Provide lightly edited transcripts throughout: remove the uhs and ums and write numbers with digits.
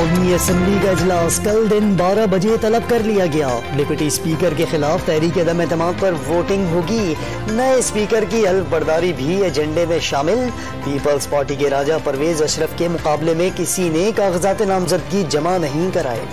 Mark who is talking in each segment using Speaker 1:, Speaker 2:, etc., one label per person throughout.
Speaker 1: कौमी असम्बली का इजलास कल दिन 12 बजे तलब कर लिया गया। डिप्टी स्पीकर के खिलाफ तहरीक अदम एतमाद पर वोटिंग होगी। नए स्पीकर की हल्फ बर्दारी भी एजेंडे में शामिल। पीपल्स पार्टी के राजा परवेज अशरफ के मुकाबले में किसी ने कागजात नामजदगी जमा नहीं कराए।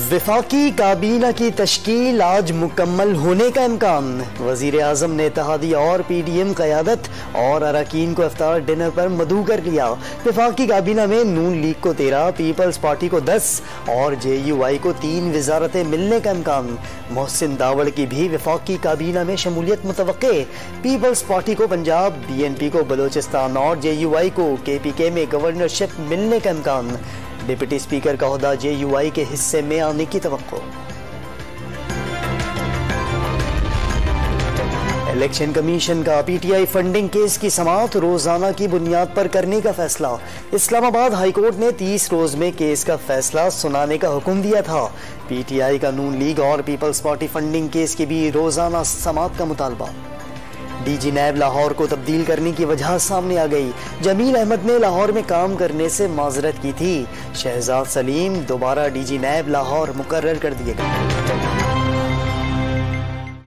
Speaker 1: वफाकी काबीना की तश्कील आज मुकम्मल होने का इम्कान। वजीर आजम ने इत्तेहादिया और PDM क़यादत और अरकान को इफ्तार डिनर पर मदऊ कर लिया। वफाकी काबीना में नून लीग को 13, पीपल्स पार्टी को 10 और JUI को 3 वजारतें मिलने का इम्कान। मोहसिन दावड़ की भी वफाकी काबीना में शमूलियत मुतवक्के। पीपल्स पार्टी को पंजाब, BNP को बलोचिस्तान और JUI को KPK में गवर्नरशिप मिलने का इम्कान। डिप्टी स्पीकर का ओहदा JUI के हिस्से में आने की तवक्को। इलेक्शन कमीशन का PTI फंडिंग केस की समाअत रोजाना की बुनियाद पर करने का फैसला। इस्लामाबाद हाईकोर्ट ने 30 रोज में केस का फैसला सुनाने का हुक्म दिया था। PTI का नून लीग और पीपल्स पार्टी फंडिंग केस के भी रोजाना समाअत का मुतालबा। DG नैब लाहौर को तब्दील करने की वजह सामने आ गई। जमील अहमद ने लाहौर में काम करने से माजरत की थी। शहजाद सलीम दोबारा DG नैब लाहौर मुकर्रर कर दिए गए।